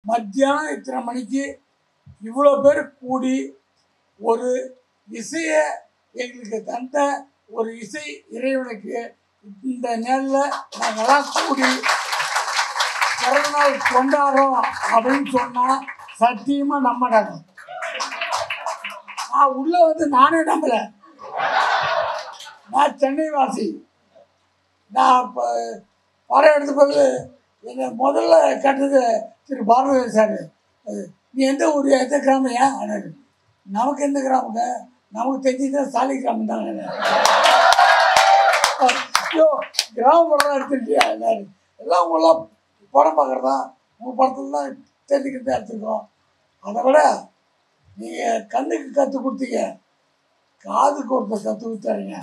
மத்தியானம் இத்தனை மணிக்கு இவ்வளோ பேர் கூடி ஒரு இசையை எங்களுக்கு தந்த ஒரு இசை இறைவனுக்கு இந்த நேரில் நாங்கள்லாம் கூடி பிறந்தநாள் கொண்டாடுறோம் அப்படின்னு சொன்னால் சத்தியமாக நம்படாங்க. நான் உள்ளே வந்து நானே நம்பலை. நான் சென்னை வாசி. நான் இப்போ படம் எடுத்த பிறகு என்னை முதல்ல கேட்டது திரு பாரதி சார், நீ எந்த ஊர், எந்த கிராமையா? நமக்கு எந்த கிராமங்க, நமக்கு தெரிஞ்சுதான் சாலி கிராமம் தாங்க. ஐயோ, கிராமப்படம் எடுத்துருக்கியா? எல்லாம் உங்களாம் படம் பார்க்குறதா, உங்கள் படத்தில் தான் தெரிஞ்சுக்கிட்டு தான் எடுத்துருக்கோம். அதை விட நீங்கள் கண்ணுக்கு கற்றுக் கொடுத்தீங்க, காதுக்கு ஒருத்தர் கற்றுக் கொடுத்தாருங்க.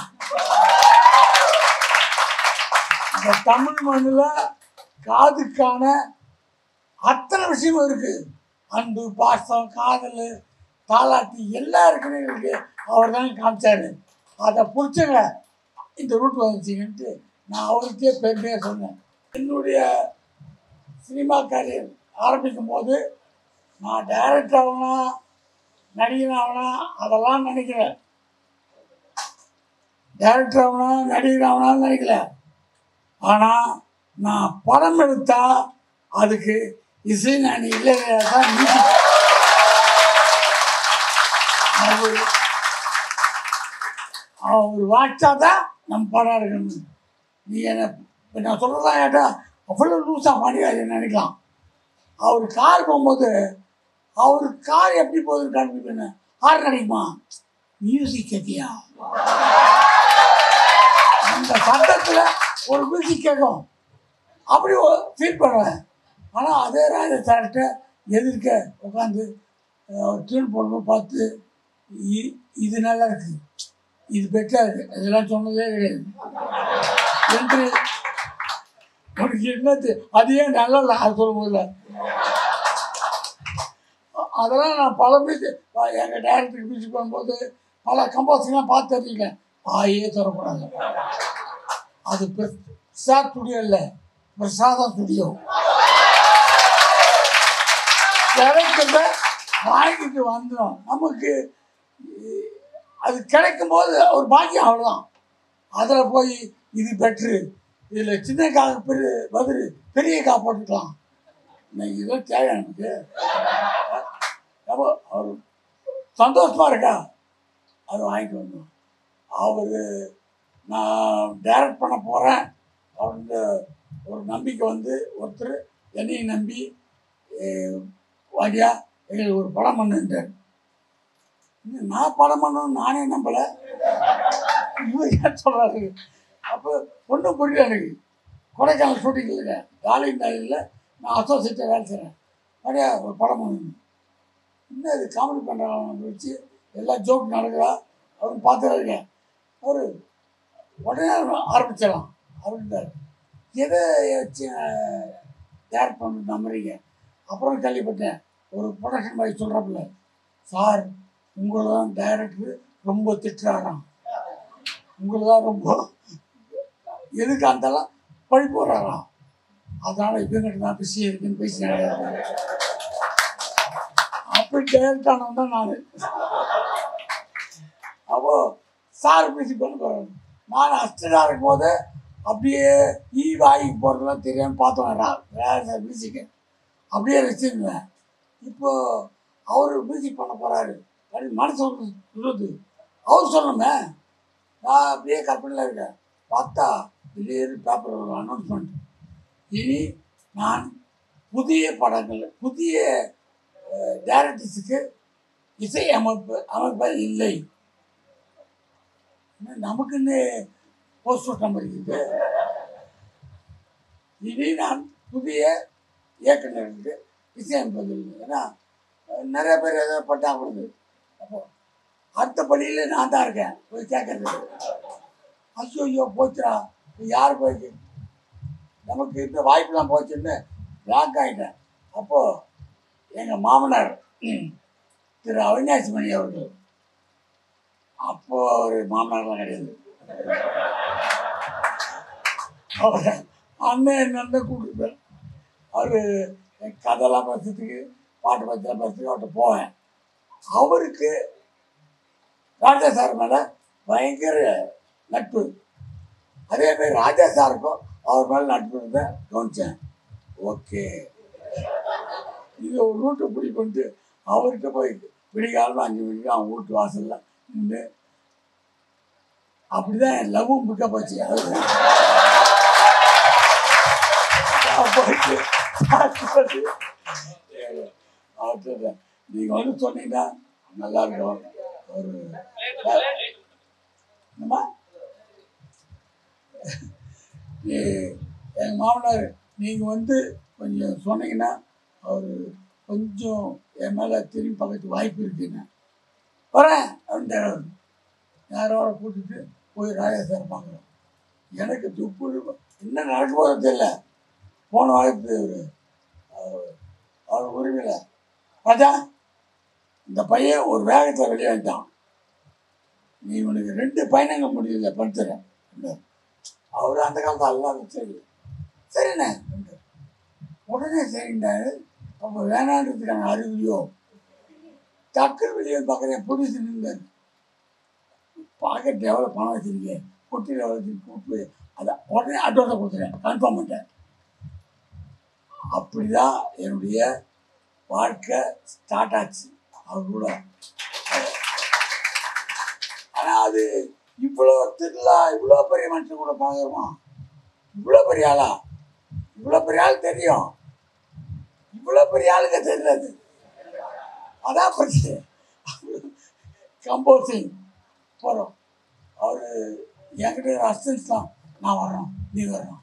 இந்த தமிழ் மண்ணில் காதுக்கான அத்தனை விஷயமும் இருக்குது. அன்பு, பாசம், காதல், தாலாட்டி எல்லாம் இருக்குன்னு எங்களுக்கு அவர் தாங்க காமிச்சார். அதை பிடிச்சங்க இந்த ரூட் வந்துச்சிங்கன்ட்டு நான் அவருக்கே பெருமையாக சொன்னேன். என்னுடைய சினிமா கரியர் ஆரம்பிக்கும் போது நான் டைரக்டர் ஆகணும், நடிகன் ஆகணும் அதெல்லாம் நினைக்கிறேன். டைரக்டர் ஆகணும், நடிகர் ஆகணும்னு நினைக்கல. ஆனால் நான் படம் எடுத்தா அதுக்கு இசை ஞானி இல்லையா தான் அவர் வாட்சா தான் நம்ம படம் எடுக்கணும். நீ என்ன இப்போ நான் சொல்கிறதான் கேட்டா அவ்வளோ லூஸாக மாடிக்காது நினைக்கலாம். அவர் கார் போகும்போது அவர் கார் எப்படி போகுதுன்னு காண்பிப்பேன்னு கார் கிடைக்குமா, மியூசிக் கேட்டியா, அந்த சட்டத்தில் ஒரு மியூசிக் கேட்கும், அப்படி ஃபீல் பண்ணுவேன். ஆனால் அதே ராஜ சார்கிட்ட எதிர்க்க உட்காந்து டியூன் போடணும் பார்த்து இது நல்லா இருக்குது, இது பெட்டராக இருக்குது, இதெல்லாம் சொன்னதே கிடையாது என்று உனக்கு என்னது அது ஏன் நல்லா இல்லை அது சொல்லும்போது அதெல்லாம் நான் பல மியூசிக் எங்கள் டைரக்டருக்கு மியூசிக் பண்ணும்போது பல கம்போசிங்லாம் பார்த்து தெரிஞ்சுக்கேன். ஆயே தரக்கூடாது, அது பிரசாத் ஸ்டுடியோ இல்லை, பிரசாதம் ஸ்டுடியோ. கிடைக்கிறத வாங்கிட்டு வந்துடும். நமக்கு அது கிடைக்கும் போது ஒரு பாக்கியம், அவ்வளோதான். அதில் போய் இது பெட்ரு, இதில் சின்ன காக பதில் பெரிய காய் போட்டுக்கலாம், இதெல்லாம் தேவை நமக்கு. அப்போ அவர் சந்தோஷமாக இருக்கா, அது வாங்கிட்டு வந்தோம். அவர் நான் டைரக்ட் பண்ண போகிறேன் அப்படின்னு ஒரு நம்பிக்கை வந்து ஒருத்தர் என்னையும் நம்பி வாடியா எங்களுக்கு ஒரு படம் பண்ணுன்றார். நான் படம் பண்ணணும்னு நானே நம்பலை, இவர் ஏன் சொல்கிறாரு. அப்போ ஒன்றும் புரியல எனக்கு. கொடைக்கானல் ஷூட்டிங் இல்லைங்க, காலிங் நாளில் நான் அசோசியேட்டாக வேலை செய்கிறேன். வாடியா ஒரு படம் பண்ணணும், இன்னும் இது காமெடி பண்ணுறாங்க வச்சு எல்லாம் ஜோக் நடக்குதா அவருக்கு பார்த்துறாருங்க. அவர் உடனே ஆரம்பிச்சிடலாம் அப்படின்றார். எதை வச்சு டேரக்ட் பண்ண நம்புறீங்க? அப்புறம் கேள்விப்பட்டேன் ஒரு ப்ரொடக்ஷன் பாய் சொல்கிறப்பில்ல, சார் உங்களை தான் டைரக்டர் ரொம்ப திட்டுறாராம், உங்களை தான் ரொம்ப எதுக்கு அந்தெல்லாம் பழி போடுறாராம், அதனால் இவங்கிட்ட நான் பிஸியாக இருக்குன்னு பேசினேன். அப்படி டைரக்ட் ஆனவன் தான் நான். அப்போது சார் மியூசிக் பண்ண போகிறேன். நான் அஸ்டடாக இருக்கும்போது அப்படியே வாய்க்கு போகிறதுலாம் தெரியாமல் பார்த்தோம் சார் மியூசிக்கு, அப்படியே வச்சுருந்தேன். இப்போது அவர் மியூசிக் பண்ண போகிறாரு அப்படின்னு மனசு சொல்லுது. அவர் சொல்லணுமே, நான் அப்படியே கற்பனையில் இருக்கேன். பார்த்தா திடீர்னு பேப்பர் ஒரு அனௌன்ஸ்மெண்ட், இனி நான் புதிய படங்கள் புதிய டைரக்டர்ஸுக்கு இசை அமைப்பது இல்லை. நமக்குன்னு போஸ்ட் நம்பர் இருக்குது. இனி நான் புதிய இயக்குநர்களுக்கு இசை அமைப்பது இல்லை. ஏன்னா நிறைய பேர் ஏதோ பட்டா கொடுது. அப்போ அடுத்த படியில் நான் தான் இருக்கேன் போய் கேட்கறது. ஐயோ போச்சுடா, யார் போயிடுச்சு, நமக்கு இந்த வாய்ப்பெலாம் போச்சுன்னு பிளாக் ஆகிட்டேன். அப்போது எங்கள் மாமனார் திரு அவினாசி மணி அவர்கள், அப்போது அவர் மாமனார்லாம் கிடையாது, அவர் அண்ணன் கூப்பிட்டுருப்பார். அவர் கதைலாம் பேசுறதுக்கு பாட்டு பற்றிலாம் பேசுறதுக்கு அவர்கிட்ட போவேன். அவருக்கு ராஜா சார் மேலே பயங்கர நட்பு. அதேமாதிரி ராஜா சாருக்கும் அவர் மேலே நட்பு இருந்தேன் கவனித்தேன். ஓகே, இது ஒரு ரூட்டை பிடி கொண்டு அவர்கிட்ட போய் விடிகாலம் 5 மணிக்கு அவன் வீட்டு வாசலில் நின்று அப்படிதான் என் லவ்வும் பிக்கப் போச்சு. அவர்கிட்ட நீங்கள் வந்து சொன்னீங்கன்னா நல்லா இருக்கும். ஒரு என்னம்மா எங்கள் மாமனார் நீங்கள் வந்து கொஞ்சம் சொன்னீங்கன்னா அவர் கொஞ்சம் என் மேலே திரும்பி பார்க்கறதுக்கு வாய்ப்பு இருக்குன்னு வரேன் அப்படின்ட்டு யாரோட கூட்டிட்டு போய் ராஜா சார் பார்க்குறோம். எனக்கு துப்பு என்ன நடக்க போகிறது தெரியல. போன வாய்ப்பு அவர் உரிமையில் ராஜா இந்த பையன் ஒரு வேகத்தில் வெளியே வந்துட்டான், நீ உனக்கு 2 பயணங்கள் முடியல படுத்துறேன். அவர் அந்த காலத்தில் எல்லாம் சரி சரிண்ணே உடனே சரிண்டாரு. அப்போ வேணான்றதுக்கான அறிகுறியோ டக்குன்னு வெளியே பார்க்குறேன். புடிச்சு நின்றார். பாக்கெட் எவ்வளோ பணம் வச்சுருக்கேன், பொட்டியில் எவ்வளோ கூப்பிட்டு அதை உடனே அட்வான்ஸை கொடுத்துறேன், கன்ஃபார்ம் பண்ணிட்டேன். அப்படி தான் என்னுடைய வாழ்க்கை ஸ்டார்ட் ஆச்சு அவர் கூட. ஆனால் அது இவ்வளோ திருவிழா இவ்வளோ பெரிய மனுஷன் கூட பார்க்குறோமா, இவ்வளோ பெரிய ஆளா, இவ்வளோ பெரிய ஆள் தெரியும், இவ்வளோ பெரிய ஆளுங்க தெரியாது. அதான் பிரச்சனை. கம்போசிங் போகிறோம். அவர் என்கிட்ட அசிஸ்டன்ஸ் தான், நான் வரணும் நீ வரணும்,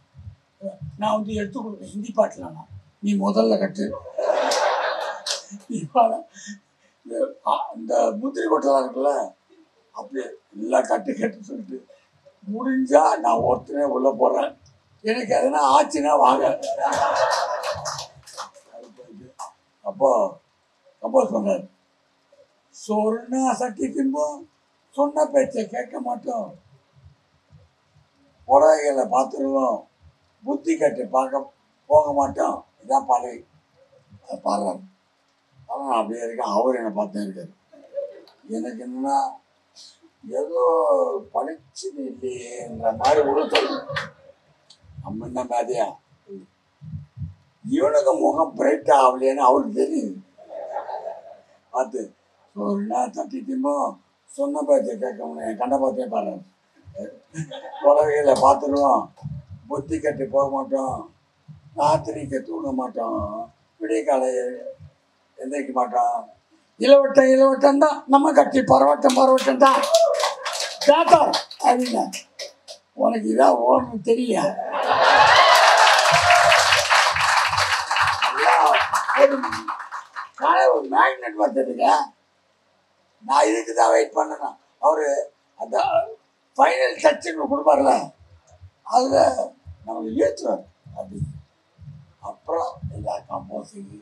நான் வந்து எடுத்து கொடுப்பேன் ஹிந்தி பாட்டில், நான் நீ முதல்ல கட்டு இந்த முந்திரி கொட்டெல்லாம் இருக்குல்ல அப்படியே எல்லாம் கட்டு சொல்லிட்டு முடிஞ்சா நான் ஒருத்தனே உள்ள போகிறேன், எனக்கு எதனா ஆச்சுன்னா வாங்க. அப்போ கம்போஸ் பண்ணார். சொன்னா சட்டி திம்போம், சொன்ன பேச்சை கேட்க மாட்டோம், புடவைகளை பார்த்துருவோம், புத்தி கட்டு பார்க்க போக மாட்டோம். இதான் பாடல். அது பாடுறாரு. ஆனால் நான் அப்படியே இருக்கேன். அவர் என்னை பார்த்தே இருக்காரு. எனக்கு என்னன்னா ஏதோ படிச்சு இல்லையேன்ற மாதிரி உள்ள சொல்லு. நம்ம என்ன மேதையா, இவனுக்கு முகம் பிரைட் ஆகலையேன்னு அவருக்கு தெரியுது. பார்த்து சொன்னா தட்டி திம்போ, சொன்ன பேச்சை கேட்க முடியும், கண்ட பார்த்தே பாடுறாரு. புடவைகளை பார்த்துருவோம், புத்தி கட்டி போக மாட்டோம், ராத்திரிக்கு தூங்க மாட்டோம், விடிய காலை எந்திரிக்க மாட்டோம், இளவட்டம் தான் நம்ம கட்டி பரவட்டம் தான் கேட்டார் அப்படின்னா. உனக்கு இதான் ஓடணும் தெரியல. ஒரு மேக்னெட் பார்த்துருங்க. நான் இதுக்கு தான் வெயிட் பண்ணணும். அவர் அந்த ஃபைனல் டச்சுன்னு கொடுப்பார்ல, அதில் நமக்கு ஏற்றுவார் அப்படி. அப்புறம் எல்லா கம்போசிங்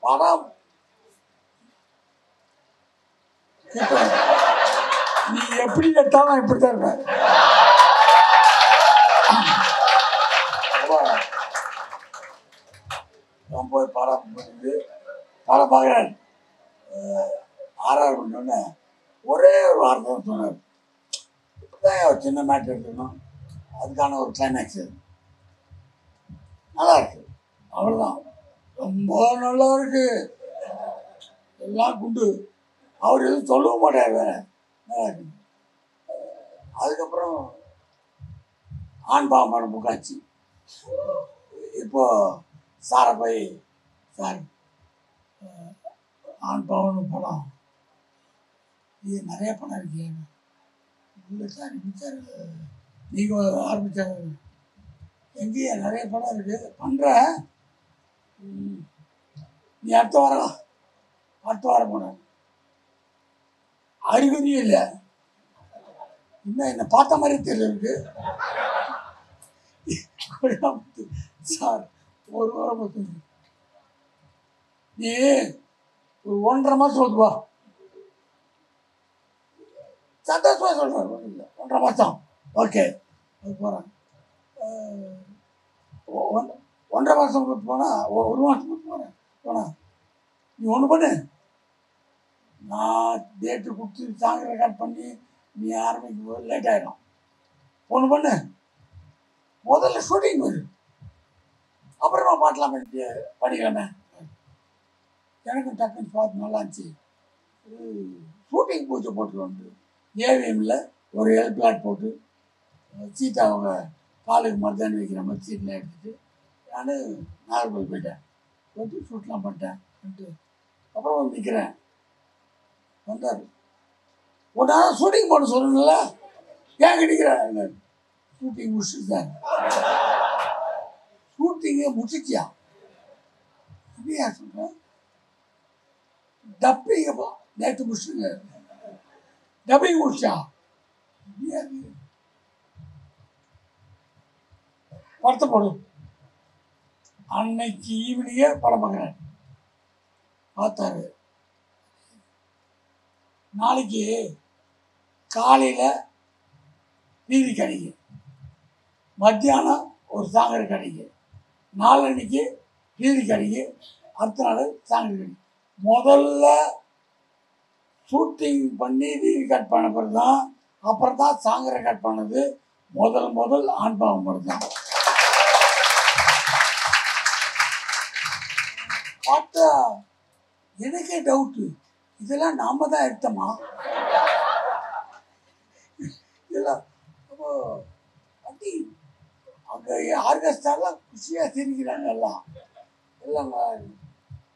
படம் நீ எப்படி எடுத்தாலும் இப்படி தான் இருப்பார். கம்போஸ் படம் பண்ணிட்டு படம் பார்க்குறாரு. 6 பண்ணோடனே ஒரே ஒரு வார்த்தை சொன்னார், இப்படிதான் ஒரு சின்ன மேட்ரு எடுத்துக்கணும், அதுக்கான ஒரு கிளைமேக்ஸ் நல்லா இருக்கு, அவ்வளோதான், ரொம்ப நல்லா இருக்கு, எல்லாம் குண்டு. அவர் எதுவும் சொல்லவும் மாட்டார் வேற, நல்லா இருக்கு. அதுக்கப்புறம் ஆண் பாவமான புக்காச்சு. இப்போ சாரப்பை சார் ஆண் பாவனு படம், இது நிறைய படம் இருக்கு. இல்லை சார் சார் நீங்கள் ஆரம்பித்தாங்க, எங்கேயே நிறைய படம் இருக்குது பண்ணுற, நீ அடுத்த வாரம் போன அறிகுறியும் இல்லை, இன்னும் என்னை பார்த்த மாதிரி தெரியல சார். ஒரு வாரம் பார்த்து நீ ஒரு 1.5 மாதம் சொல்லுவா, சந்தோஷமாக சொல்கிறார். 1.5 மாதம் ஓகே அது போகிறேன். 1.5 மாதம் கொடுத்து போனால் 1 மாதம் கொடுத்து போனேன் நீ ஒன்று பண்ணு, நான் டேட்டு கொடுத்து சாங் ரெக்கார்ட் பண்ணி நீ ஆரம்பிக்கும் போது லேட் ஆகிடும். ஒன்று பண்ணு, முதல்ல ஷூட்டிங் வரும், அப்புறமா பாட்டெலாம் பண்ணிக்கலாமே. எனக்கும் டக்குன்னு பார்த்து நல்லா இருந்துச்சு. ஷூட்டிங் பூஜை போட்டு வந்து ஏவிஎம்மில் ஒரு பிளாட் போட்டு சீட்டை அவங்க காலுக்கு மருதாணி வைக்கிற மாதிரி சீட்டில் எடுத்துகிட்டு நான் நாகர்கோவில் போயிட்டேன். போயிட்டு ஷூட்லாம் பண்ணிட்டேன். அப்புறம் வந்து நிற்கிறேன். வந்தார், ஒரு நாள் ஷூட்டிங் போட சொல்லணும்ல, ஏன் கிடைக்கிறேன்? ஷூட்டிங் முடிச்சுட்டு சார். ஷூட்டிங்கே முடிச்சிச்சியா? அப்படியா சொல்கிறேன். டப்பிங்கப்பா நேற்று முடிச்சுங்க, டப்பிங் முடிச்சா? படத்தை போடும். அன்னைக்கு ஈவினிங்கே படம் பார்க்குறேன். பார்த்தாரு. நாளைக்கு காலையில் நீதி கிடைக்கும், மத்தியானம் ஒரு சாங்கர் கிடைக்கும், நாளன்னைக்கு நீதி கிடைக்கும், அடுத்த நாள் சாங்கர் கிடைக்கும். முதல்ல ஷூட்டிங் பண்ணி நீதி கட் பண்ண பிறகு தான், அப்புறம் தான் சாங் ரெக்கார்ட் பண்ணது. முதல் ஆண்பாவம் மட்டும் தான் பார்த்தா. எனக்கே டவுட்டு, இதெல்லாம் நாம தான் எடுத்தோமா? இதெல்லாம் அப்போ அப்படி அங்கே ஆர்கெஸ்ட்ராலாம் குஷியாக சிரிக்கிறாங்க. எல்லாம்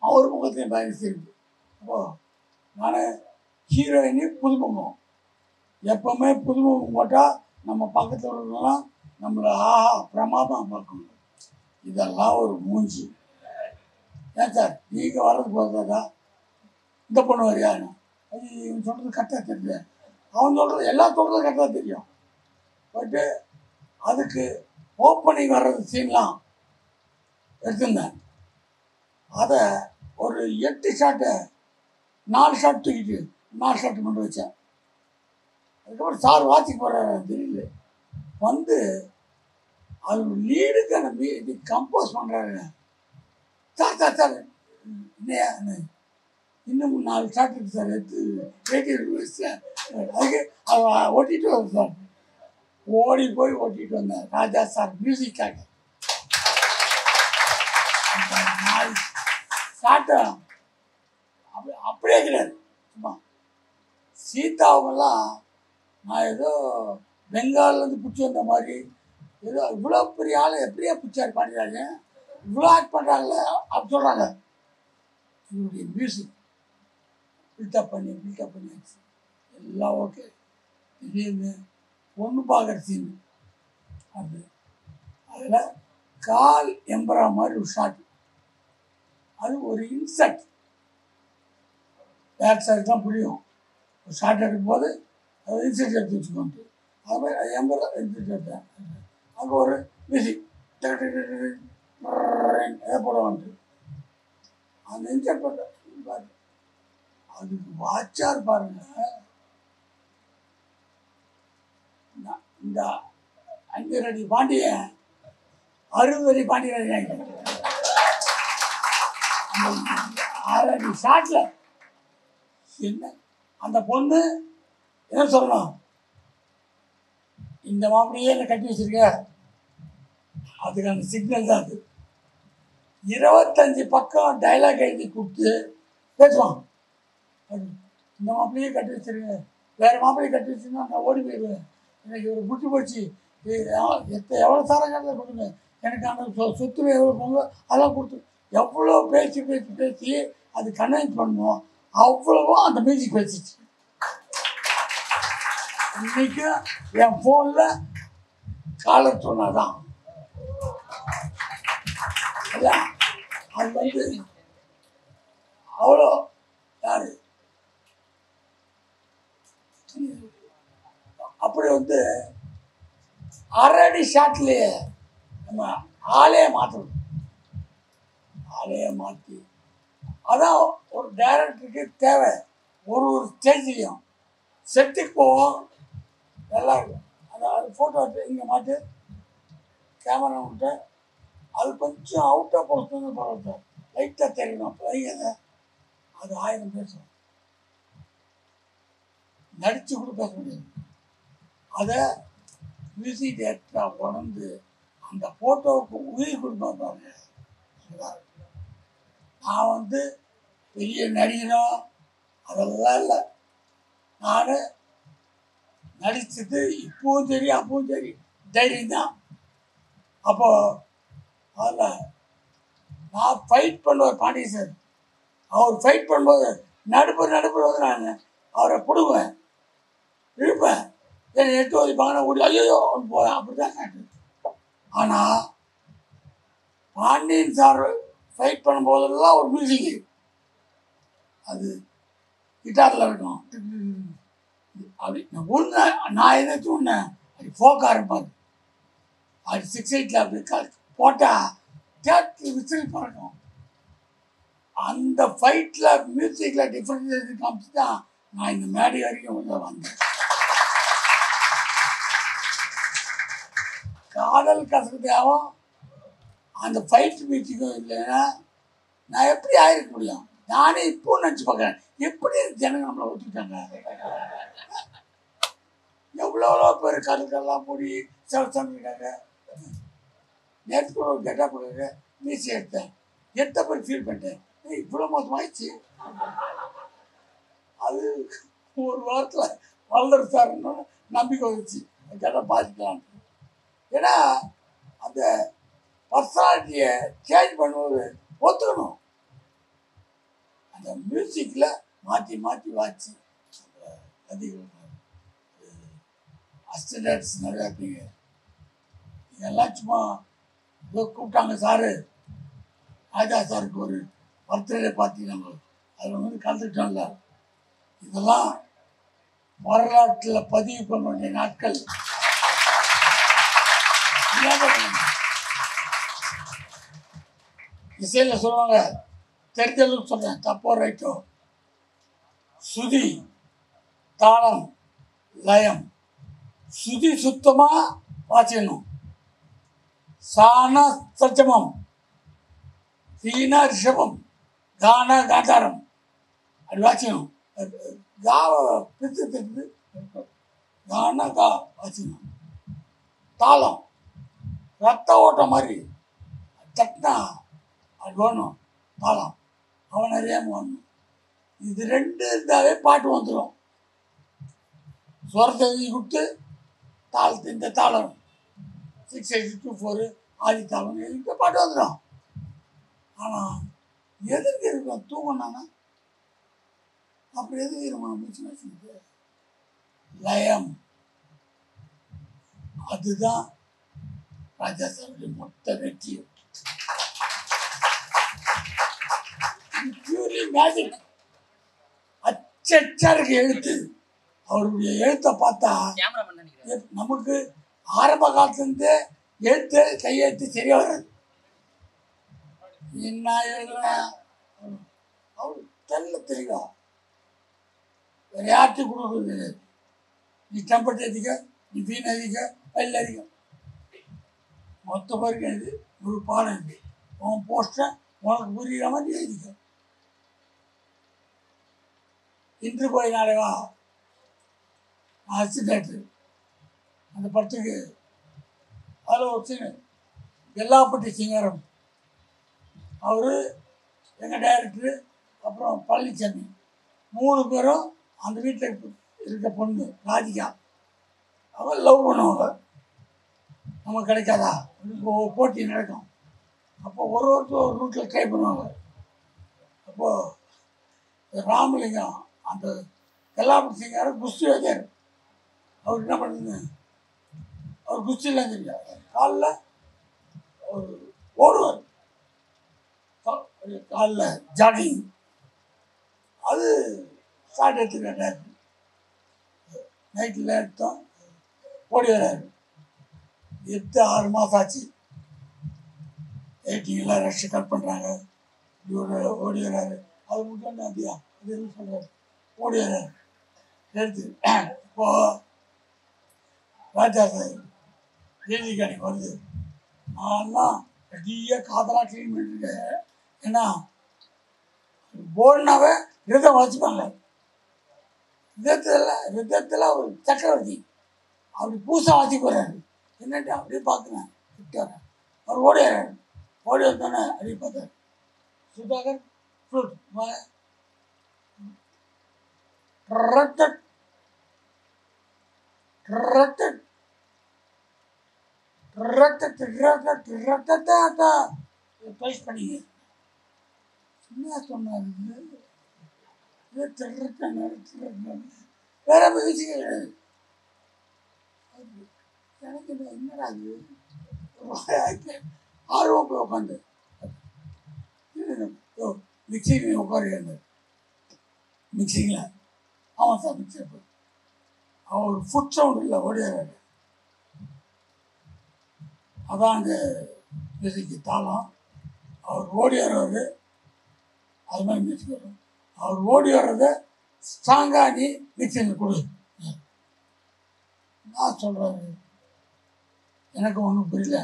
அவர் முகத்தையும் பயங்கர சிரிப்பு. அப்போ நான் ஹீரோயினி புதுமுகம், எப்போவுமே புதுமுகம் போட்டால் நம்ம பக்கத்தில் உள்ளவங்களாம் நம்மளை ஆஹா பிரமாதம் பார்க்கணும். இதெல்லாம் ஒரு மூஞ்சி. ஏன் சார் நீங்கள் வர்றது போகிறதா இந்த பொண்ணு வரையானு? அது இவன் சொல்கிறது கரெக்டாக தெரியல, அவன் சொல்கிறது எல்லாம் சொல்கிறது கரெக்டாக தெரியும். போயிட்டு அதுக்கு ஓப்பனிங் வர்றது சீன்லாம் எடுத்திருந்தேன். அதை ஒரு 8 ஷாட்டு 4 ஷாட் தூக்கிட்டு 4 ஷாட்டு கொண்டு வச்சேன். அதுக்கப்புறம் சார் வாட்சிக்கு போகிறாரு தெரியல, வந்து அது லீடுக்கான இது கம்போஸ் பண்ணுறாரு. சார் இல்லையா, இன்னும் 4 ஷாட் இருக்கு சார், எடுத்து வச்சேன். அதுக்கு அவன் ஓட்டிகிட்டு வர சார், ஓடி போய் ஓட்டிகிட்டு வந்தேன் ராஜா சார் மியூசிக்காக. 4 ஷாட்டை அப்படியே கிடையாது. சும்மா சீதாவெல்லாம் நான் ஏதோ பெங்கால்லேருந்து பிடிச்சி வந்த மாதிரி, ஏதோ இவ்வளோ பெரிய ஆள் எப்படியா பிடிச்சார் பாடுறாங்க, இவ்வளோ ஆக்ட் பண்ணுறாங்களே அப்படி சொல்கிறாங்க. இவருடைய மியூசிக் பில்டப் பண்ணி எல்லாம் ஓகே. திடீர்னு பொண்ணு பார்க்குற சீன், அதில் கால் எம்பரா மாதிரி ஒரு ஷாட், அது ஒரு இன்செக்ட். பேக் சைடுலாம் புரியும், ஒரு ஷாட் எடுக்கும்போது அது இன்செக்ட் எடுத்து வச்சுக்கோன்ட்டு, அது மாதிரி எம்பரா இன்செக்ட் எடுத்தேன். அங்கே ஒரு மியூசிக் எதை போடுவான்ட்டு அந்த இன்செக்ட் போட்ட அதுக்கு வாட்சார் பாருங்க. இந்த 5 அடி பாண்டியன் 60 அடி பாண்டியன் 6 அடி ஷாட்டில் என்ன அந்த பொண்ணு என்ன சொல்லணும், இந்த மாப்பிளையே என்னை கட்டி வச்சிருக்க, அதுக்கான சிக்னல் தான் அது. 25 பக்கம் டைலாக் எழுதி கொடுத்து பேசுவான். இந்த மாப்பிளையே கட்டி வச்சிருங்க, வேறு மாப்பிள்ளையை கட்டி வச்சுருந்தா நான் ஓடி போயிடுவேன், எனக்கு ஒரு புட்டி போச்சு, எவ்வளோ சாரங்காலத்தில் கொடுங்க, எனக்கு அந்த சொத்துல எவ்வளோ போங்க அதெல்லாம் கொடுத்து எவ்வளோ பேசி அது கன்வின்ஸ் பண்ணுவோம். அவ்வளவும் அந்த மியூசிக் பேசிச்சு. இன்றைக்கும் என் ஃபோனில் காலர் சொன்னாதான் அது வந்து அவ்வளோ யார் அப்படி வந்து 6 அடி ஷாட்லேயே நம்ம ஆளையே மாற்றணும். ஆளையே மாற்றி அதான் ஒரு டைரக்டருக்கு தேவை. ஒரு ஸ்டேஜ்லேயும் செட்டுக்கு போவோம், நல்லா இருக்கும். அது ஃபோட்டோ எடுத்து இங்கே மாட்டு கேமரா விட்டு அது கொஞ்சம் அவுட் ஆஃப் போஸ்ட்னு பரவாயில்ல, லைட்டாக தெரியணும். அப்போ வைங்க, அது 1000 பேசும். நடித்து கூட பேச முடியாது. அதை மியூசிக் டேரக்டராக உணர்ந்து அந்த ஃபோட்டோவுக்கு உயிர் கொடுப்பாங்க. நான் வந்து பெரிய நடிகனோ அதெல்லாம் இல்லை. நான் நடித்தது இப்பவும் சரி அப்பவும் சரி தைரியம் தான். அப்போது அதில் நான் ஃபைட் பண்ணுவேன் பாண்டிய சார். அவர் ஃபைட் பண்ணும்போது நடுப்பு வந்து நான் அவரை பிடுவேன், இழுப்பேன், என்னை எட்டு வதிப்பாங்கன்னா ஓடி ஐயோ போவேன். அப்படி தான் காட்டு. ஆனால் பாண்டியன் சார் ஃபைட் பண்ணும்போதெல்லாம் ஒரு மியூசிக்கு, அது கிட்டாரில் இருக்கும். அப்படி நான் ஒன்று நான் எதாச்சும் ஒன்று அப்படி ஃபோக்காக இருப்பார். அது 6/8 அப்படி போட்டால் தேட்டர் விசில் பறக்கும். அந்த ஃபைட்டில் மியூசிக்கில் டிஃப்ரென்ஸ் காமிச்சு தான் நான் இந்த மேடை வரைக்கும் உள்ள வந்தேன். காதல் கசகத்தையாகவும் அந்த ஃபைட் மியூசிக்கும் இல்லைன்னா நான் எப்படி ஆயிருக்க முடியும்? நானே இப்போ நினச்சி பார்க்குறேன், எப்படி ஜனங்க நம்மளை ஒத்துட்டாங்க. எவ்வளோ பேர் கருக்கெல்லாம் மூடி சிவசமிருக்காங்க. நேற்று கூட ஒரு கெட்டா போடுறாங்க, மீசி எடுத்தேன், எத்த பேர் ஃபீல் பண்ணிட்டேன், இவ்வளோ மோசமாயிடுச்சு. அது ஒரு வாரத்தில் வளர்ந்துரு சார்ன்னு நம்பிக்கை வந்துச்சு, கெட்டா பாதிக்கலாம். ஏன்னா அந்த பர்சனாலிட்டியை சேஞ்ச் பண்ணுவது ஒத்துக்கணும். அந்த மியூசிக்கில் மாற்றி மாற்றி வாச்சு அதிகம் அசிஸ்டன்ட்ஸ் நிறையா இருப்பீங்க. இதெல்லாம் சும்மா ஏதோ கூப்பிட்டாங்க சாரு, ராஜா சாருக்கு ஒரு பர்த்டே பார்ட்டி நம்ம அதில் வந்து கலந்துக்கிட்டோம்ல. இதெல்லாம் வரலாற்றில் பதிவு பண்ண வேண்டிய நாட்கள். இசையில் சொல்லுவாங்க, தெரிஞ்சளவுக்கு சொல்கிறேன், தப்போ ரைட்டோ, சுதி, தாளம், லயம். சுதி சுத்தமாக வாசிக்கணும், சாண சச்சமம், சீனா ரிஷபம், கானா காந்தாரம் அப்படி வாசிக்கணும். காவை பிரித்து பிரித்து கானா கா வாசிக்கணும். தாளம் ரத்த ஓட்டம் மாதிரி தட்டினா அது வேணும். தாளம் அவன் அறியாமல் வரணும். இது ரெண்டு இருந்தாவே பாட்டு வந்துடும். ஸ்வரத்தை எழுதி கொடுத்து தாளத்து இந்த தாளம் 6/8 ஆதி தாளம் எழுதிட்டு பாட்டு வந்துடும். ஆனால் எதுக்கு இருக்கும் தூங்கினானா அப்புறம் எதுக்கு இருக்கும் மூச்சு வச்சுக்கிட்டு? லயம், அதுதான் ராஜா சாருடைய மொத்த வெற்றி. Purely magic. அச்சா இருக்கு எழுத்து. அவருடைய எழுத்தை பார்த்தா நமக்கு ஆரம்ப காலத்துலேருந்து எழுத்து கையெழுத்து சரியாக வராது. என்ன எழுதுறேன் அவர் தெளிவா வேறு யார்ட்டையும் கொடுக்குறது. நீ டெம்பர்ட் அதிக, நீ வீண் அதிக, பயில் அதிகம், மொத்த பேருக்கு எழுது. ஒரு பாடம் இருக்கு, உன் போஸ்டர் உனக்கு புரிகிற மாதிரி எழுதிக்க. இன்று போய் நாளை வா அசிஸ்டன்ட் அந்த படத்துக்கு அதில் ஒரு சீனு, எல்லாப்பட்டி சிங்காரம் அவர், எங்கள் டைரக்டரு, அப்புறம் பழனிசாமி, 3 பேரும் அந்த வீட்டில் இருக்க பொண்ணு ராதிகா. அவள் லவ் பண்ணுவாங்க, நமக்கு கிடைக்காதா போட்டி நடக்கும். அப்போ ஒருத்தர் ஒரு ரூட்டில் ட்ரை பண்ணுவாங்க. அப்போது ராமலிங்கம் அந்த எல்லாப்பட்டி சிங்காரம் குஸ்தி வச்சார். அவருக்கு என்ன பண்ணுது, அவர் குஸ்திலாம் தெரியாது, காலில் ஒரு ஓடுவார், காலில் ஜாகிங். அது ஸ்டார்ட் எடுத்துக்கிட்டார். நைட்டில் எடுத்தோம், ஓடி வர்றாரு. 6 மாதம் ஆச்சு. எல்லாம் ரஷ்ஷை கட் பண்ணுறாங்க, ஓடி வர்றாரு. அது மட்டும் அதிகா அது என்ன சொல்கிறார், ஓடி வர்றாரு எடுத்து. இப்போது ராஜா சார் எழுதி கடைக்கு வருது. நான்லாம் நிறைய காதெல்லாம் க்ளீன் பண்ணிட்டு ஏன்னா போர்டுனாவே ரிதம் வச்சுப்பாங்க. ரிதத்தில் ஒரு சக்கரவர்த்தி அப்படி பூசா வாசி போகிறாரு. என்னட்டு அப்படியே பார்க்குறேன் விட்டார். அவர் ஓடியார் ஓடி வந்தோன்னே அப்படியே பார்த்தார். சுதாகர் ஃப்ளூட் ப்ரைஸ் பண்ணிங்க. என்ன சொன்னார்? வேற மியூசிக் கிடையாது. எனக்கு என்னடா அது ஆர்வம் போய் உட்காந்து மிக்சிங் உட்காரு. மிக்சிங்கில் ஆமாம் சார் மிக்சர் அவர் ஃபுட் சவுண்ட் இல்லை ஓடியாரு. அதான் அங்கே மியூசிக்கு தாளம். அவர் ஓடி வர்றது அது மாதிரி மியூசிக் வரும். அவர் ஓடி வர்றதை ஸ்ட்ராங்காக நீ மிக்சிங்கில் கொடு. நான் சொல்கிறாரு எனக்கு ஒன்றும் புரியல.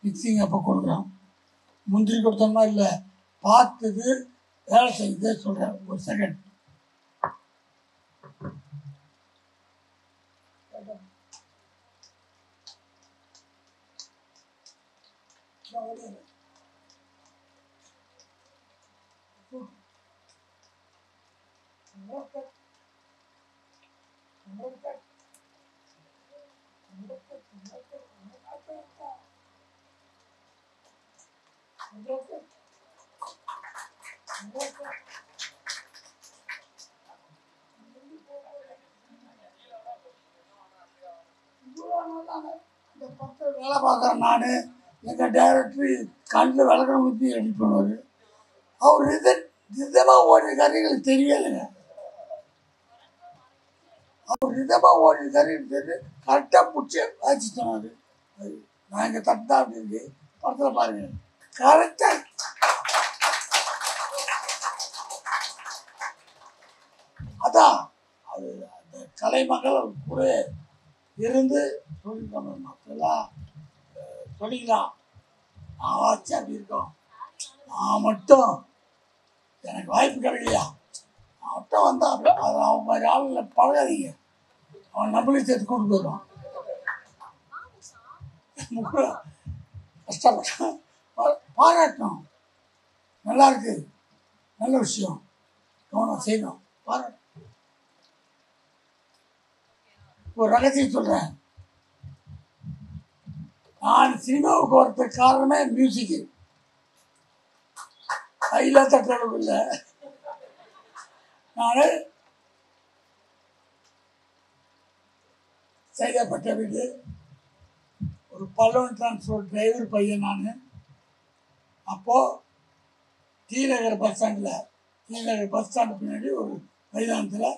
மிக்சிங் அப்போ கொடுக்குறான். முந்திரி கொடுத்தோம்னா இல்லை பார்த்துட்டு வேலை செய்யுதே சொல்கிறேன். ஒரு செகண்ட் இந்த படத்தை வேலை பார்க்குறேன் நான். எங்கள் டைரக்டர் கண்ணில் விளக்கணம் ஊற்றி எடிட் பண்ணுவார். அவர் ரிதமாக ஓடிருக்காரு எங்களுக்கு தெரியலைங்க. அவர் ரிதமாக ஓடிருக்காருன்னு தெரிஞ்சு கரெக்டாக பிடிச்சி வாசி சொன்னார். நான் இங்கே தட்டா அப்படின்னு படத்தில் பாருங்க கரெக்டாக. அதான் அது அந்த கலைமகள் அவர் கூட இருந்து சொல்லிக்கணும். மக்களாக சொல்லிக்கலாம் நான் வாட்சி அப்படி இருக்கோம். நான் மட்டும் எனக்கு வாய்ப்பு கிடைக்கலையா நான் மட்டும் வந்தால் அது அவன் மாதிரி ஆளில் பழகாதீங்க. அவன் நம்மளையும் சேர்த்து கூட்டு போயிடுவான். கஷ்டப்பட்டான் பாராட்டணும். நல்லா இருக்கு நல்ல விஷயம் கவனம் செய்யணும் பாராட்டு. ஒரு ரகசியம் சொல்கிறேன். நான் சினிமாவுக்கு வரதுக்கு காரணமே மியூசிக்கு. கையில் தட்டளவு இல்லை. நான் செய்யப்பட்ட வீடு ஒரு பல்லவன் டிரான்ஸ்போர்ட் டிரைவர் பையன் நான். அப்போது டிநகர் பஸ் ஸ்டாண்டு பின்னாடி ஒரு மைதானத்தில்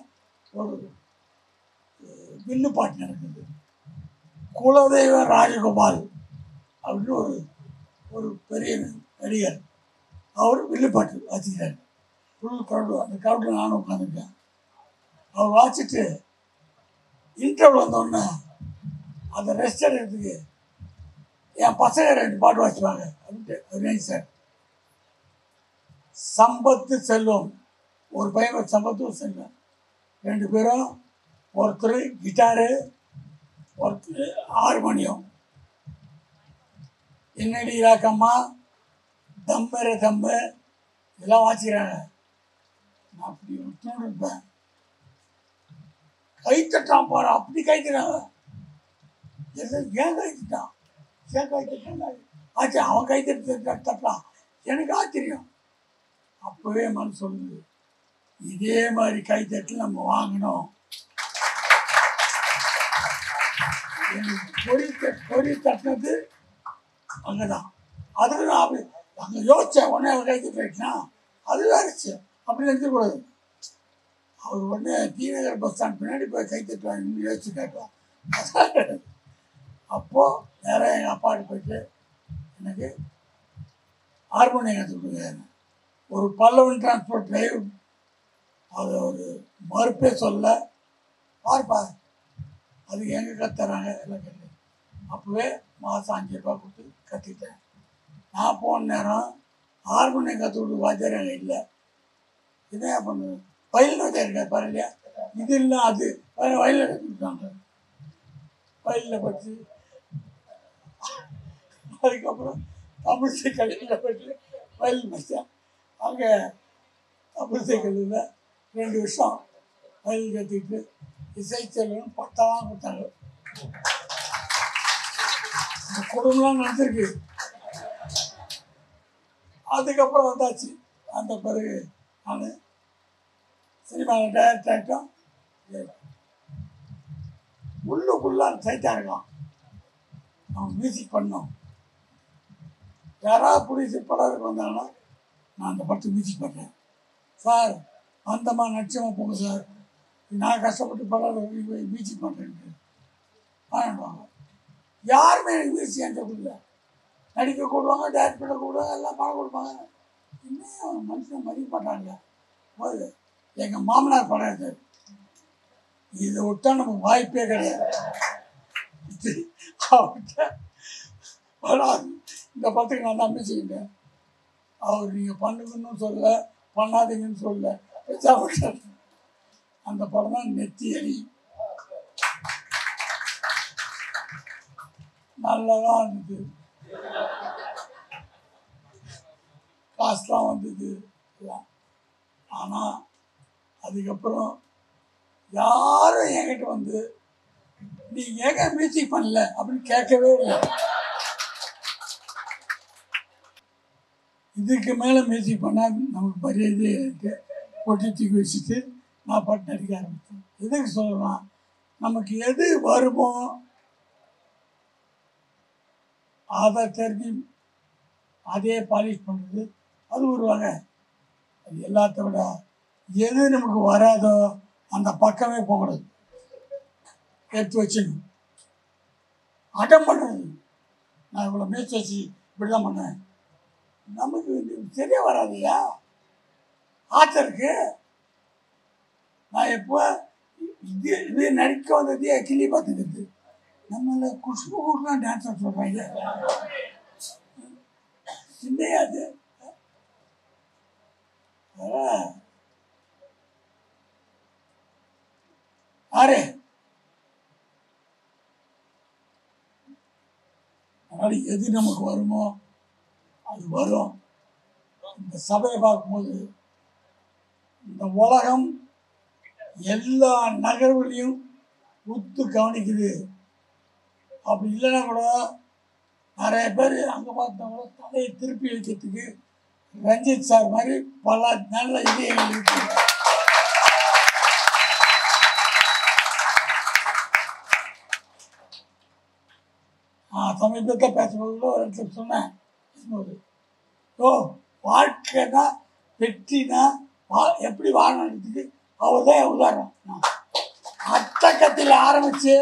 ஒரு வில்லு பாட்டு நடக்குது. குலதெய்வ ராஜகோபால் அப்படின்னு ஒரு பெரிய நடிகர். அவர் வில்லுப்பாட்டு வாசிக்கிறார். Full crowd. அந்த க்ரௌடில் நானும் உட்காந்துருக்கேன். அவர் வாசிட்டு இன்டர்வல் வந்தோடனே அந்த ரெஸ்ட் எடுக்கிறதுக்கு என் பசங்க 2 பாட்டு வாசிப்பாங்க அப்படின்ட்டு சார். சம்பத்து செல்வம் ஒரு பையன் சம்பத்தும் செல்வம் 2 பேரும் ஒருத்தர் கிட்டாரு ஒருத்தர் ஹார்மோனியம். என்னடி ராக்கம்மா தம்மரை தம்மு இதெல்லாம் வாசிக்கிறாங்க. நான் அப்படி விட்டு இருப்பேன். கைத்தட்டான் பாரு அப்படி கைத்துறாங்க. ஏன் கைத்துட்டான் ஆச்சு அவன் கைத்தட்டு தட்டலாம். எனக்கு ஆச்சரியம். அப்போவே மனசு சொல்லுது இதே மாதிரி கைத்தட்டு நம்ம வாங்கணும். பொறி தட்டினது அங்கே தான். அதுக்கு நான் அப்படி அங்கே யோசித்தேன். உடனே அவர் கைத்தட்டுனா அது வேற விஷயம். அப்படி நினைக்கக்கூடாது. அவர் உடனே டிநகர் பஸ் ஸ்டாண்ட் பின்னாடி போய் கைத்தட்டுவாங்க யோசிச்சு கேட்டுவான். அதான் அப்போது நேராக எங்கள் அப்பாட்டு போயிட்டு எனக்கு ஹார்மோனியம் கற்றுக் கொடுக்குறாரு. ஒரு பல்லவன் டிரான்ஸ்போர்ட் டிரைவர் அது ஒரு மறுப்பே சொல்ல பார்ப்பா அதுக்கு எங்கே கற்றுறாங்க எல்லாம் கேட்டு அப்போவே மாதம் 5 ரூபா கொடுத்து கற்றுக்கிட்டேன். நான் போன நேரம் ஹார்மோனியம் கற்றுக் கொடுத்து வாத்தியார் அங்கே இல்லை. என்ன பண்ணுது வயலில் வாத்தியார் இருக்கார் பாரு இல்லையா, இது இல்லை அது வயலில் கற்றுக்கிட்டாங்க. வயலில் படித்து அதுக்கப்புறம் தமிழிசை கல்லூரியில் போய்ட்டு வயலில் படித்தேன். அங்கே தமிழிசை கல்லூரியில் 2 வருஷம் வயலில் கற்றுக்கிட்டு இசைச்செல்வன் பட்டம்லாம் கொடுத்தாங்க. இந்த குடும்பம்லாம் நடந்திருக்கு. அதுக்கப்புறம் வந்தாச்சு. அந்த பிறகு நான் சினிமாவில் டைரக்ட் ஆகிட்டோம். உள்ளுக்குள்ளே சைட்டாக இருக்கலாம். நம்ம மியூசிக் பண்ணோம். யாராவது பிடிச்சி படம் வந்தாங்கன்னா நான் அந்த படத்துக்கு மியூசிக் பண்ணேன். சார் அந்தம்மா நட்சமாக போங்க சார், நான் கஷ்டப்பட்டு படம் மியூசிக் பண்ணுறேன்ட்டு வாங்கிடுவாங்க. யாருமே எனக்கு மியூசிக் என்கிட்ட கொடுக்கல. நடிக்க கூடுவாங்க, டைரக்ட் பண்ண கூடுவாங்க, எல்லாம் பணம் கொடுப்பாங்க. இன்னும் மனுஷன் மதிக்க மாட்டாங்க. போது எங்கள் மாமனார் படம் எடுத்தார். இதை விட்டா நமக்கு வாய்ப்பே கிடையாது. அவர்கிட்ட படம் இந்த படத்துக்கு நான் தான் பேசிக்கிட்டேன். அவர் நீங்கள் பண்ணுங்கன்னு சொல்ல, பண்ணாதீங்கன்னு சொல்ல, அந்த படம் தான் நெத்தி அடி. நல்லதான் இருந்தது, காசுலாம் வந்தது எல்லாம். ஆனால் அதுக்கப்புறம் யாரும் என்கிட்ட வந்து நீ ஏங்க மியூசிக் பண்ணல அப்படின்னு கேட்கவே இல்லை. இதுக்கு மேலே மியூசிக் பண்ணால் நமக்கு மரியாதையே இருக்கு. பொட்டி தூக்கி வச்சுட்டு நான் பாட்டு நடிக்க ஆரம்பித்தேன். எதுக்கு சொல்லலாம், நமக்கு எது வருமோ அதை தெரிஞ்சு அதே பாலிஷ் பண்ணுறது, அது ஒரு வகை. அது எல்லாத்த விட எது நமக்கு வராதோ அந்த பக்கமே போகக்கூடாது, எடுத்து வச்சுக்கணும். அடம் பண்ணுறது, நான் இவ்வளோ முயற்சி வச்சு இப்படி தான் பண்ணேன், நமக்கு சரியாக வராதுயா. ஆத்தருக்கு நான் எப்போ இது நடிக்க வந்ததே கிள்ளி பார்த்துக்கிறது. நம்மளை குஷ்பு கூடலாம் டான்ஸர் சொல்கிறாங்க, சின்னையாது யாரு. அதனால எது நமக்கு வருமோ அது வரும். இந்த சபையை பார்க்கும்போது இந்த உலகம் எல்லா நகர்வுகளையும் உத்து கவனிக்குது. அப்படி இல்லைன்னா கூட நிறைய பேர் அங்கே பார்த்தா கூட தலையை திருப்பி வைக்கிறதுக்கு ரஞ்சித் சார் மாதிரி பல நல்ல இதயங்கள் இருக்கு. சமீபத்தில் பேசும்போது ஒரு இடத்துல சொன்னேன், வாழ்க்கைனா வெற்றினா எப்படி வாழணுன்றதுக்கு அவர் தான் என் உதாரணம். அட்ட கத்தியில் ஆரம்பிச்சு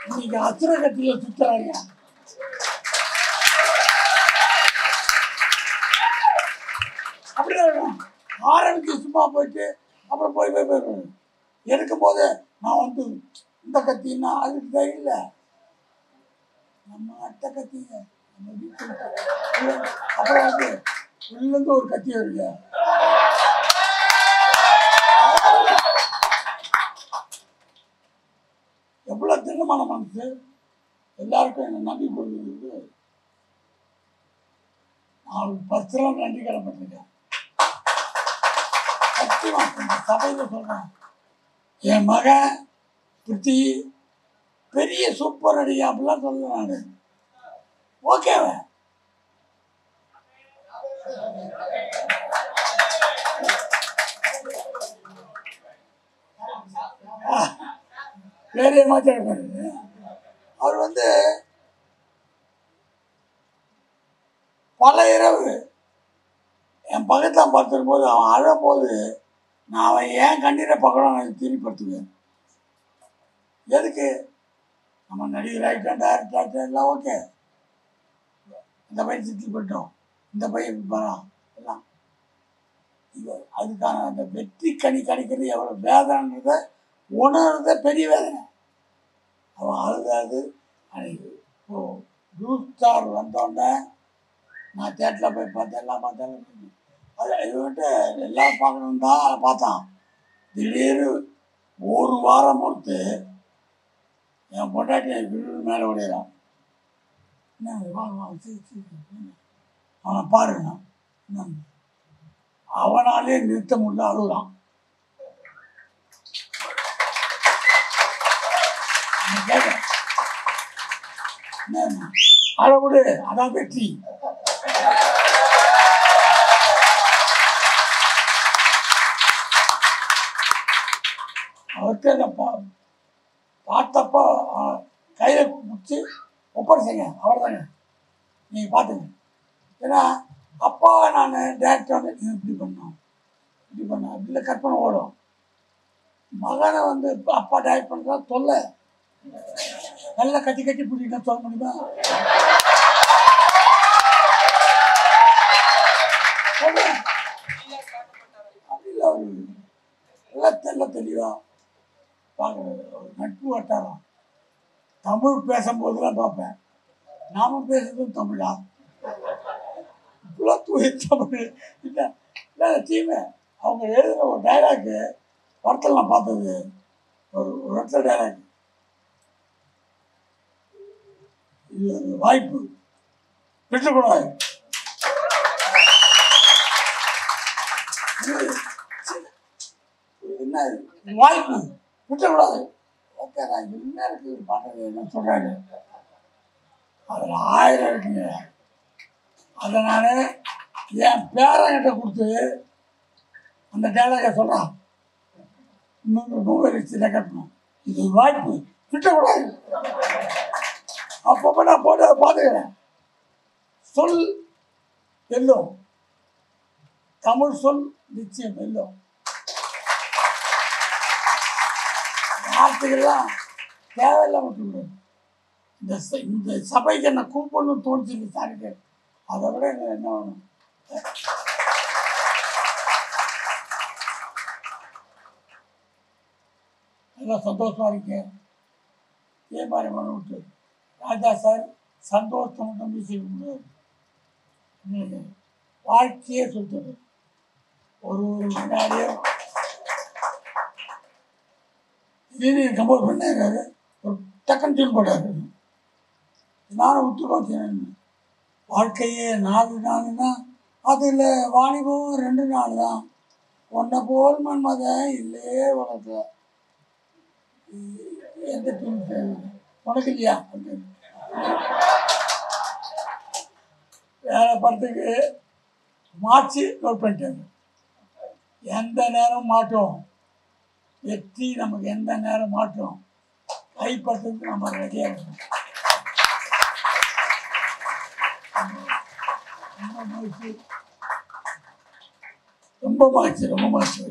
இன்னைக்கு அசுர கத்தியில் சுற்றுறாங்க. அப்படிதான் ஆரம்பிச்சு சும்மா போயிட்டு அப்புறம் போய் எடுக்கும் போது நான் வந்து இந்த கத்தின்னா அதுக்கு தான் இல்லை, நம்ம அட்டை கத்திங்க நம்ம வீட்டு. அப்புறம் வந்து உள்ளேருந்து ஒரு கத்தி வருங்க. எவ்வளோ திண்ணமான மனசு, எல்லாருக்கும் என்னை நம்பி கொடுக்குறது. நான் ஒரு 10 நாள் நன்றி கடன்பட்டிருக்கேன். சபையில் சொல்கிறேன், என் மகன் பிரித்தி பெரிய சூப்பர் நடிகை அப்படிலாம் சொல்ல. நான் ஓகேவா வேறே மாற்றிருப்பாரு. அவர் வந்து பல இரவு என் பக்கத்தில் பார்த்துக்கும் போது அவன் அழும்போது நான் அவன் ஏன் கண்ணீரை பக்கம் நான் திருப்பிடுத்துவேன். எதுக்கு, நம்ம நடிகர் ஆகிட்டோம், டைரக்டர் ஆகிட்டோம், எல்லாம் ஓகே. இந்த பையன் சித்தி போயிட்டோம், இந்த பையன் வரான் எல்லாம். அதுக்கான அந்த வெற்றி கனி கிடைக்கிறது எவ்வளோ வேதனைன்றதை உணர்றத பெரிய வேதனை. அவன் அழுதாது அன்னைக்கு ஓ ப்ளூ ஸ்டார் வந்தோடனே நான் தேட்டரில் போய் பார்த்தேன், எல்லாம் பார்த்தேன். அது இது வந்துட்டு எல்லாம் பார்க்கணும் தான் பார்த்தான். திடீர்னு ஒரு வாரம் பொறுத்து என் பொண்டாட்டி வீடு மேலே ஓடிறான். என்ன வாங்க அவனை பாருங்க. அவனாலே நிறுத்த முடியல, அழுகுறான். கேட்குறேன் அளவுடு, அதான் வெற்றி. அவர்கிட்ட பார்த்தப்போ கையில் பிடிச்சி ஒப்படைச்சிங்க, அவ்வளோதாங்க, நீங்கள் பார்த்துங்க. ஏன்னா அப்பா நான் டேரக்டர் வந்து இப்படி பண்ணோம் அப்படில கற்பனை ஓடும். மகனை வந்து அப்பா டைரக்ட் பண்ணுறா தொல்லை, நல்லா கட்டி கட்டி பிடிக்க சொல்ல முடியுமா? அப்படி இல்லை, அவர் எல்லாம் தெளிவாக பார்க்குறது. ஒரு நட்பு வட்டாரம். தமிழ் பேசும்போதுலாம் பார்ப்பேன், நாம பேசுறதும் தமிழா இவ்வளோ தூய தமிழ் இல்லை இல்லை டீமு. அவங்க எழுதுகிற ஒரு டைலாக்கு படத்தில் நான் பார்த்தது, ஒரு இடத்துல டைலாக், இது ஒரு வாய்ப்பு விட்டுக்கூடாது. என்ன வாய்ப்பு விட்டுக்கூடாது. ஓகே, நான் என்ன இருக்குது பண்ணுறது என்ன சொல்கிறாரு, அதில் 1000 இருக்குங்க. அதை நான் என் பேரங்கிட்ட கொடுத்து அந்த டைலாகை சொல்கிறான், இன்னொரு மொபைல் சில கட்டணும், இது வாய்ப்பு விட்டுக்கூடாது. அப்பப்போ நான் போட்டு அதை பார்த்துக்கிறேன். சொல் வெல்லும், தமிழ் சொல் நிச்சயம் வெல்லும். வார்த்தைகள்லாம் தேவையில்லை விட்டுவிடும். இந்த சபைக்கு என்ன கூப்பிடணும்னு தோணுச்சு சாருக்கு, அதை விட என்ன வேணும்? எல்லாம் சந்தோஷமாக இருக்கேன். ஏன் மாதிரி மன விட்டு ராஜா சார் சந்தோஷம் நம்பி செய்ய முடியாது. வாழ்க்கையே சொல்றது ஒரு முன்னாடியே திடீர்னு கம்போஸ் பண்ணாரு, ஒரு டக்குன்னு டியூன் போட்டாரு. நானும் விட்டு பார்த்தேன். வாழ்க்கையே 4 நாள்னா அதில் வாலிபம் 2 நாள் தான். ஒன்றை போல் மன்மத இல்லையே உனக்கு, எந்த டியூன் உனக்கு இல்லையா? வேற படத்துக்கு மாற்றி நோட் பண்ணிட்டாங்க. எந்த நேரம் மாட்டோம், வெற்றி நமக்கு எந்த நேரம் மாட்டோம், கைப்பற்றதுக்கு நம்ம ரெடியாக இருக்கணும். ரொம்ப மகிழ்ச்சி.